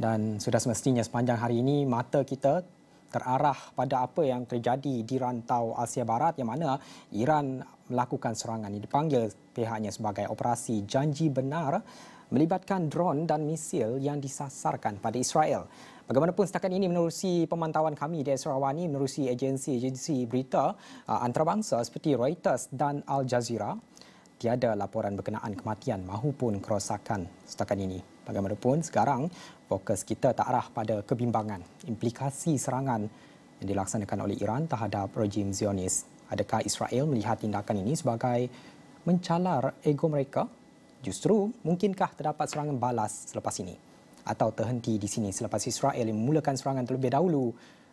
Dan sudah semestinya sepanjang hari ini mata kita terarah pada apa yang terjadi di rantau Asia Barat yang mana Iran melakukan serangan yang dipanggil pihaknya sebagai operasi janji benar melibatkan drone dan misil yang disasarkan pada Israel. Bagaimanapun setakat ini menerusi pemantauan kami di Esrawani, menerusi agensi berita antarabangsa seperti Reuters dan Al Jazeera, tiada laporan berkenaan kematian maupun kerosakan setakat ini. Bagaimanapun sekarang fokus kita tak arah pada kebimbangan implikasi serangan yang dilaksanakan oleh Iran terhadap rejim Zionis. Adakah Israel melihat tindakan ini sebagai mencalar ego mereka? Justru mungkinkah terdapat serangan balas selepas ini? Atau terhenti di sini selepas Israel memulakan serangan terlebih dahulu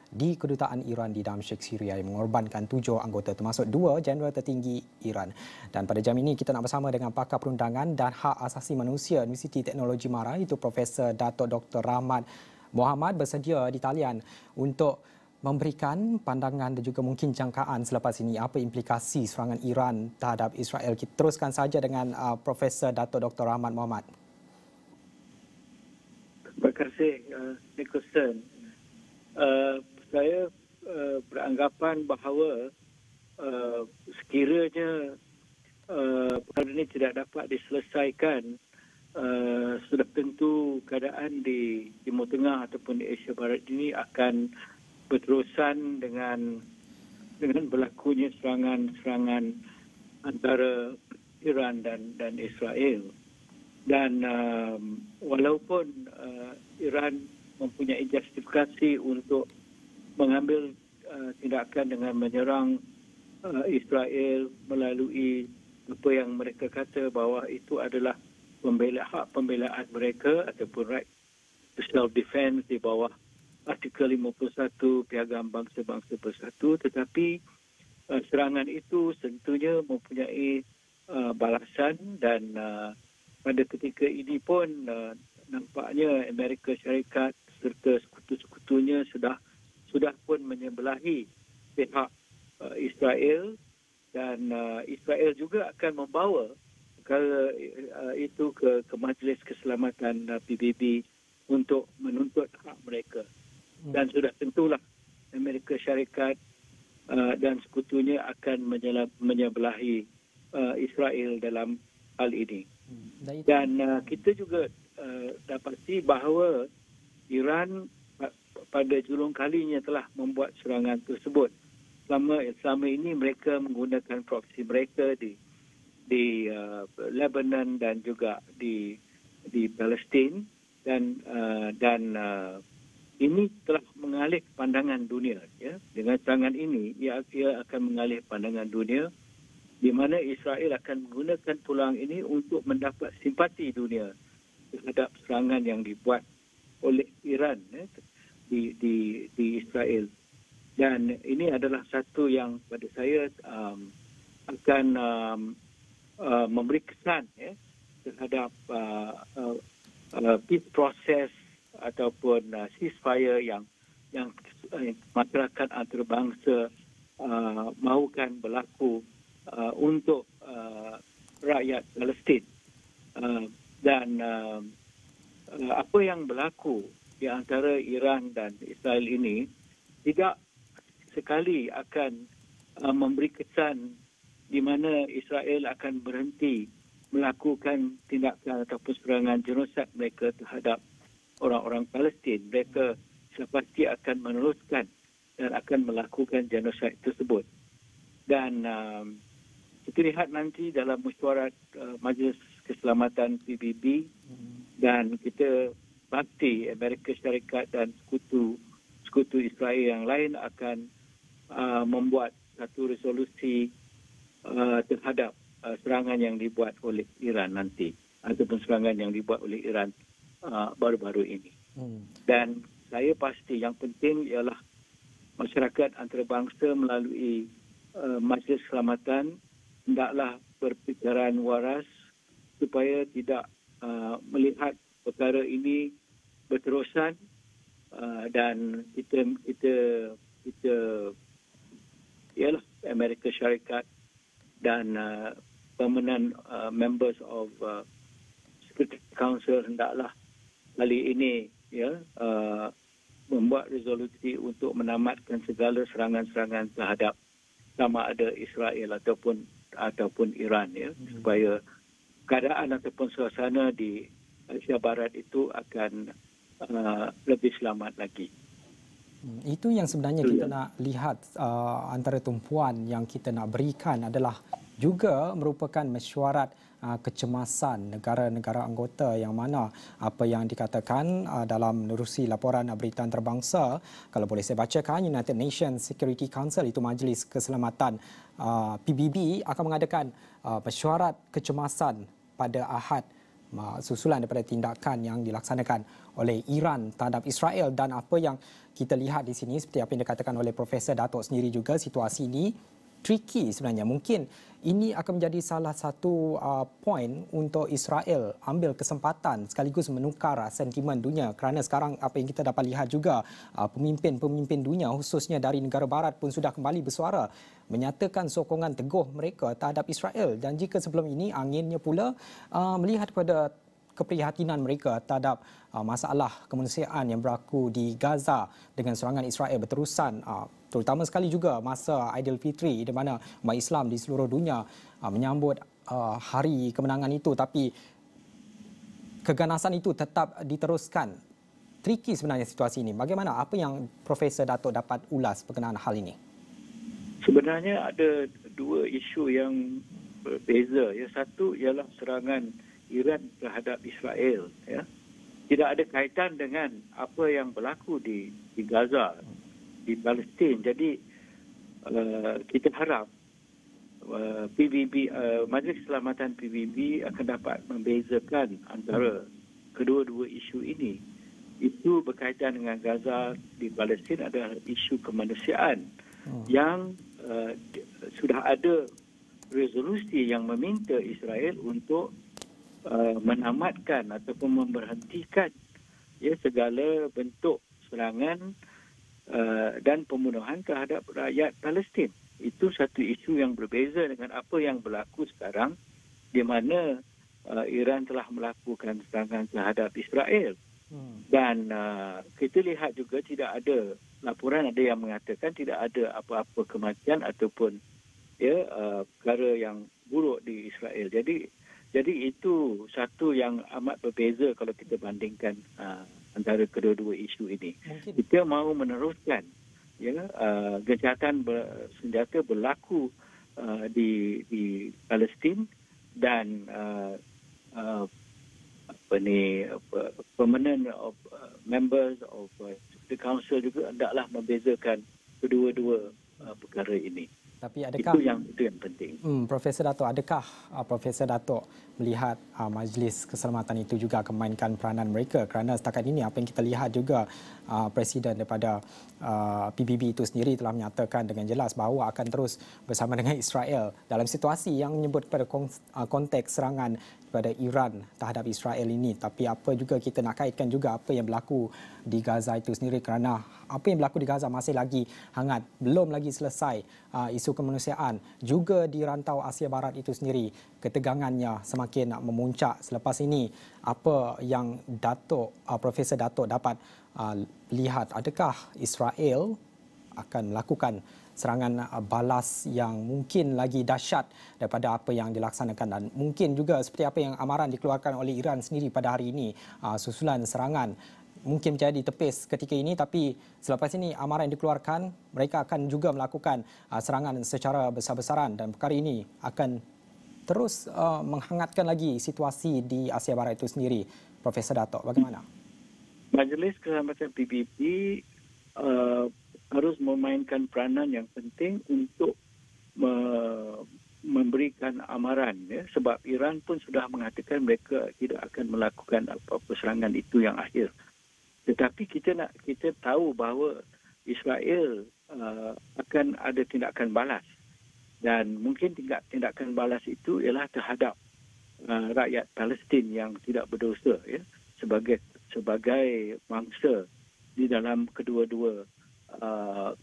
di kedutaan Iran di Damsyik, Syria yang mengorbankan 7 anggota termasuk 2 jeneral tertinggi Iran. Dan pada jam ini kita nak bersama dengan pakar perundangan dan hak asasi manusia Universiti Teknologi Mara itu Profesor Dato' Dr. Rahmat Mohamad bersedia di talian untuk memberikan pandangan dan juga mungkin jangkaan selepas ini apa implikasi serangan Iran terhadap Israel. Kita teruskan saja dengan Profesor Dato' Dr. Rahmat Mohamad. Terima kasih Nicholson. Saya beranggapan bahawa sekiranya perkara ini tidak dapat diselesaikan, sudah tentu keadaan di Timur Tengah ataupun di Asia Barat ini akan berterusan dengan berlakunya serangan antara Iran dan Israel. Dan walaupun Iran mempunyai justifikasi untuk mengambil tindakan dengan menyerang Israel melalui apa yang mereka kata bahawa itu adalah hak pembelaan mereka ataupun right to self-defense di bawah Artikel 51 Piagam Bangsa-Bangsa Bersatu, tetapi serangan itu tentunya mempunyai balasan dan pada ketika ini pun nampaknya Amerika Syarikat serta sekutu-sekutunya sudah pun menyebelahi pihak Israel dan Israel juga akan membawa perkara itu ke Majlis Keselamatan PBB untuk menuntut hak mereka. Dan sudah tentulah Amerika Syarikat dan sekutunya akan menyebelahi Israel dalam hal ini. Dan kita juga dapati bahawa Iran pada julung kalinya telah membuat serangan tersebut. Selama ini mereka menggunakan proksi mereka di Lebanon dan juga di Palestin dan ini telah mengalih pandangan dunia. Ya. Dengan serangan ini ia akan mengalih pandangan dunia di mana Israel akan menggunakan peluang ini untuk mendapat simpati dunia terhadap serangan yang dibuat oleh Iran di Israel. Dan ini adalah satu yang pada saya akan memberi kesan terhadap peace process ataupun ceasefire yang masyarakat antarabangsa mahukan berlaku untuk rakyat Palestin. Dan apa yang berlaku di antara Iran dan Israel ini tidak sekali akan memberi kesan di mana Israel akan berhenti melakukan tindakan ataupun serangan genosid mereka terhadap orang-orang Palestin. Mereka pasti akan meneruskan dan akan melakukan genosid tersebut. Dan kita lihat nanti dalam mesyuarat Majlis Keselamatan PBB dan kita pasti Amerika Syarikat dan sekutu Israel yang lain akan membuat satu resolusi terhadap serangan yang dibuat oleh Iran nanti ataupun serangan yang dibuat oleh Iran baru-baru ini. Dan saya pasti yang penting ialah masyarakat antarabangsa melalui Majlis Keselamatan hendaklah berfikiran waras supaya tidak melihat perkara ini berterusan dan kita ialah Amerika Syarikat dan permanent members of Security Council hendaklah kali ini membuat resolusi untuk menamatkan segala serangan-serangan terhadap sama ada Israel ataupun Iran, supaya keadaan ataupun suasana di Asia Barat itu akan lebih selamat lagi. Itu yang sebenarnya kita nak lihat, antara tumpuan yang kita nak berikan adalah juga merupakan mesyuarat kecemasan negara-negara anggota, yang mana apa yang dikatakan dalam menerusi laporan berita antarabangsa, kalau boleh saya bacakan, United Nations Security Council, itu Majlis Keselamatan PBB, akan mengadakan mesyuarat kecemasan pada Ahad susulan daripada tindakan yang dilaksanakan oleh Iran terhadap Israel. Dan apa yang kita lihat di sini, seperti apa yang dikatakan oleh Profesor Datuk sendiri juga, situasi ini tricky sebenarnya. Mungkin ini akan menjadi salah satu poin untuk Israel ambil kesempatan sekaligus menukar sentimen dunia, kerana sekarang apa yang kita dapat lihat juga, pemimpin-pemimpin dunia khususnya dari negara barat pun sudah kembali bersuara menyatakan sokongan teguh mereka terhadap Israel. Dan jika sebelum ini anginnya pula melihat kepada keprihatinan mereka terhadap masalah kemanusiaan yang berlaku di Gaza dengan serangan Israel berterusan, terutama sekali juga masa Aidilfitri, di mana umat Islam di seluruh dunia menyambut hari kemenangan itu, tapi keganasan itu tetap diteruskan. Tricky sebenarnya situasi ini. Bagaimana, apa yang Profesor Datuk dapat ulas berkenaan hal ini? Sebenarnya ada dua isu yang berbeza. Satu ialah serangan Iran terhadap Israel. Tidak ada kaitan dengan apa yang berlaku di Gaza, di Palestin. Jadi kita harap PBB, Majlis Keselamatan PBB akan dapat membezakan antara kedua-dua isu ini. Itu berkaitan dengan Gaza di Palestin adalah isu kemanusiaan yang sudah ada resolusi yang meminta Israel untuk menamatkan ataupun memberhentikan segala bentuk serangan dan pembunuhan terhadap rakyat Palestin. Itu satu isu yang berbeza dengan apa yang berlaku sekarang, di mana Iran telah melakukan serangan terhadap Israel. Dan kita lihat juga tidak ada laporan, ada yang mengatakan tidak ada apa-apa kematian ataupun perkara yang buruk di Israel. Jadi itu satu yang amat berbeza kalau kita bandingkan antara kedua-dua isu ini. Mungkin kita mahu meneruskan gencatan senjata berlaku di Palestin, dan permanent members of the council juga hendaklah membezakan kedua-dua perkara ini. Tapi adakah itu yang penting. Profesor Datuk, adakah Profesor Datuk melihat Majlis Keselamatan itu juga akan mainkan peranan mereka? Kerana setakat ini apa yang kita lihat juga, Presiden daripada PBB itu sendiri telah menyatakan dengan jelas bahawa akan terus bersama dengan Israel dalam situasi yang menyebut kepada konteks serangan kepada Iran terhadap Israel ini. Tapi apa juga kita nak kaitkan juga apa yang berlaku di Gaza itu sendiri, kerana apa yang berlaku di Gaza masih lagi hangat, belum lagi selesai. Isu kemanusiaan juga di rantau Asia Barat itu sendiri, ketegangannya semakin memuncak. Selepas ini apa yang Profesor Datuk dapat lihat, adakah Israel akan melakukan serangan balas yang mungkin lagi dahsyat daripada apa yang dilaksanakan, dan mungkin juga seperti apa yang amaran dikeluarkan oleh Iran sendiri pada hari ini, susulan serangan mungkin menjadi tepis ketika ini, tapi selepas ini amaran yang dikeluarkan, mereka akan juga melakukan serangan secara besar-besaran, dan perkara ini akan terus menghangatkan lagi situasi di Asia Barat itu sendiri. Profesor Datuk, bagaimana? Majlis Keselamatan PBB harus memainkan peranan yang penting untuk memberikan amaran, sebab Iran pun sudah mengatakan mereka tidak akan melakukan apa-apa serangan itu yang akhir. Tetapi kita tahu bahawa Israel akan ada tindakan balas, dan mungkin tindakan balas itu ialah terhadap rakyat Palestin yang tidak berdosa, sebagai mangsa di dalam kedua-dua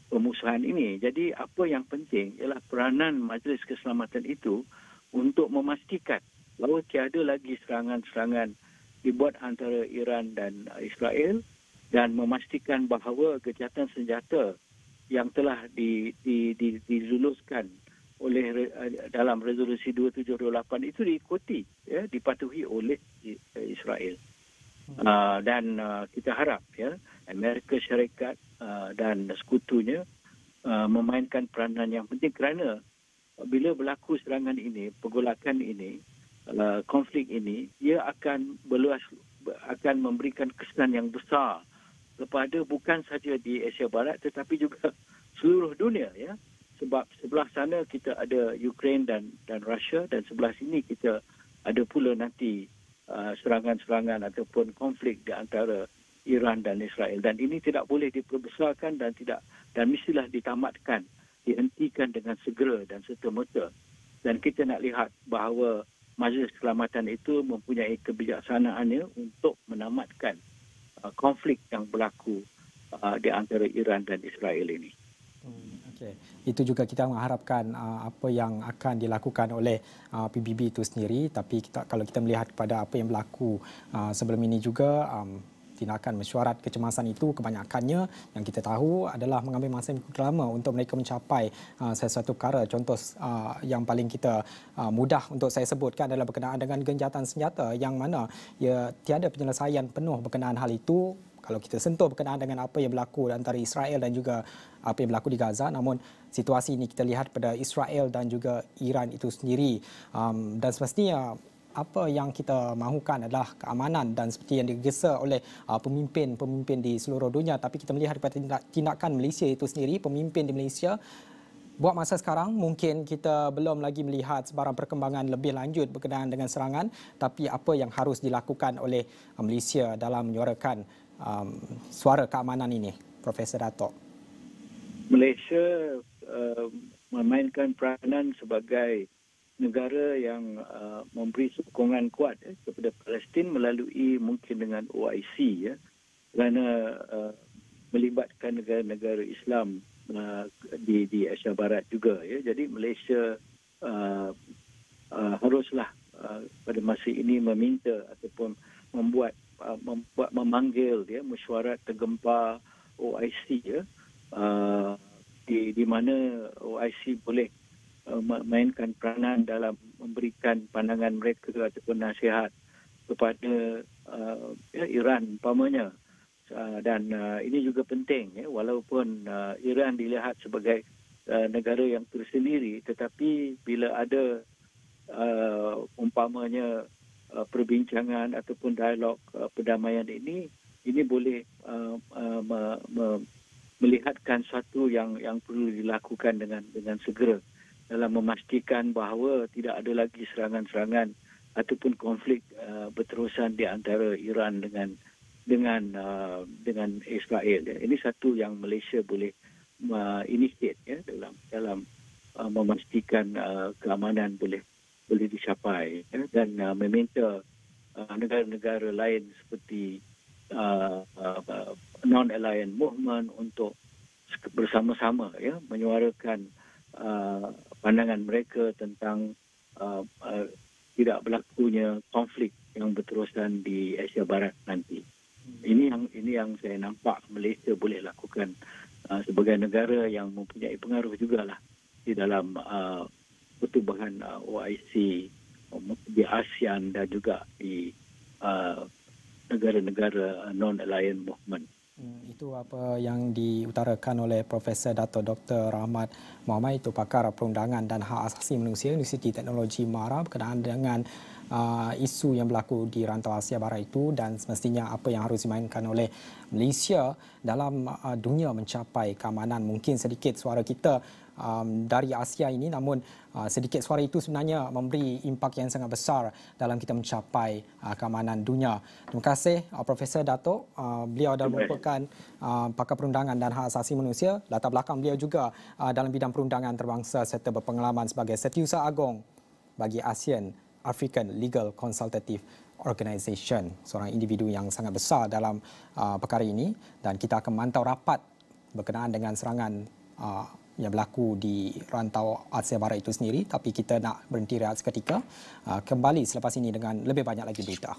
pemusuhan ini. Jadi apa yang penting ialah peranan Majlis Keselamatan itu untuk memastikan bahawa tiada lagi serangan-serangan dibuat antara Iran dan Israel, dan memastikan bahawa gencatan senjata yang telah diluluskan oleh dalam resolusi 2728 itu diikuti, ya, dipatuhi oleh Israel. Dan kita harap, ya, Amerika Syarikat dan sekutunya memainkan peranan yang penting, kerana bila berlaku serangan ini, pergolakan ini, konflik ini, ia akan akan memberikan kesan yang besar kepada bukan saja di Asia Barat tetapi juga seluruh dunia, ya. Sebab sebelah sana kita ada Ukraine dan Russia, dan sebelah sini kita ada pula nanti serangan-serangan ataupun konflik di antara Iran dan Israel. Dan ini tidak boleh diperbesarkan dan mestilah ditamatkan, dihentikan dengan segera dan serta-merta. Dan kita nak lihat bahawa Majlis Keselamatan itu mempunyai kebijaksanaannya untuk menamatkan konflik yang berlaku di antara Iran dan Israel ini. Okay. Itu juga kita mengharapkan apa yang akan dilakukan oleh PBB itu sendiri. Tapi kalau kita melihat kepada apa yang berlaku sebelum ini juga, tindakan mesyuarat kecemasan itu kebanyakannya yang kita tahu adalah mengambil masa yang cukup lama untuk mereka mencapai sesuatu perkara. Contoh yang paling kita mudah untuk saya sebutkan adalah berkenaan dengan gencatan senjata, yang mana tiada penyelesaian penuh berkenaan hal itu. Kalau kita sentuh berkenaan dengan apa yang berlaku antara Israel dan juga apa yang berlaku di Gaza, namun situasi ini kita lihat pada Israel dan juga Iran itu sendiri. Dan semestinya apa yang kita mahukan adalah keamanan dan seperti yang digesa oleh pemimpin-pemimpin di seluruh dunia. Tapi kita melihat pada tindakan Malaysia itu sendiri, pemimpin di Malaysia, buat masa sekarang mungkin kita belum lagi melihat sebarang perkembangan lebih lanjut berkenaan dengan serangan. Tapi apa yang harus dilakukan oleh Malaysia dalam menyuarakan suara keamanan ini, Profesor Dato'? Malaysia memainkan peranan sebagai negara yang memberi sokongan kuat kepada Palestin melalui mungkin dengan OIC, ya, kerana melibatkan negara-negara Islam di Asia Barat juga, ya. Jadi Malaysia haruslah pada masa ini meminta ataupun memanggil, ya, mesyuarat tergempar OIC, ya, di mana OIC boleh memainkan peranan dalam memberikan pandangan mereka ataupun nasihat kepada Iran umpamanya. Dan ini juga penting, ya, walaupun Iran dilihat sebagai negara yang tersendiri, tetapi bila ada umpamanya perbincangan ataupun dialog perdamaian ini boleh melihatkan sesuatu yang perlu dilakukan dengan segera dalam memastikan bahawa tidak ada lagi serangan-serangan ataupun konflik berterusan di antara Iran dengan Israel. Ya. Ini satu yang Malaysia boleh initiate, ya, dalam memastikan keamanan boleh dicapai, ya, dan meminta negara-negara lain seperti non-aligned movement untuk bersama-sama, ya, menyuarakan pandangan mereka tentang tidak berlakunya konflik yang berterusan di Asia Barat nanti. Ini yang saya nampak Malaysia boleh lakukan sebagai negara yang mempunyai pengaruh jugalah di dalam pertubuhan OIC di ASEAN dan juga di negara-negara non-aligned movement. Itu apa yang diutarakan oleh Profesor Dato' Dr. Rahmat Mohamad, itu pakar perundangan dan hak asasi manusia Universiti Teknologi MARA, berkenaan dengan isu yang berlaku di rantau Asia Barat itu, dan semestinya apa yang harus dimainkan oleh Malaysia dalam dunia mencapai keamanan. Mungkin sedikit suara kita dari Asia ini, namun sedikit suara itu sebenarnya memberi impak yang sangat besar dalam kita mencapai keamanan dunia. Terima kasih Profesor Dato'. Beliau adalah merupakan pakar perundangan dan hak asasi manusia. Latar belakang beliau juga dalam bidang perundangan antarabangsa serta berpengalaman sebagai Setiausaha Agong bagi ASEAN African Legal Consultative Organisation, seorang individu yang sangat besar dalam perkara ini, dan kita akan memantau rapat berkenaan dengan serangan yang berlaku di rantau Asia Barat itu sendiri. Tapi kita nak berhenti rehat seketika, kembali selepas ini dengan lebih banyak lagi berita.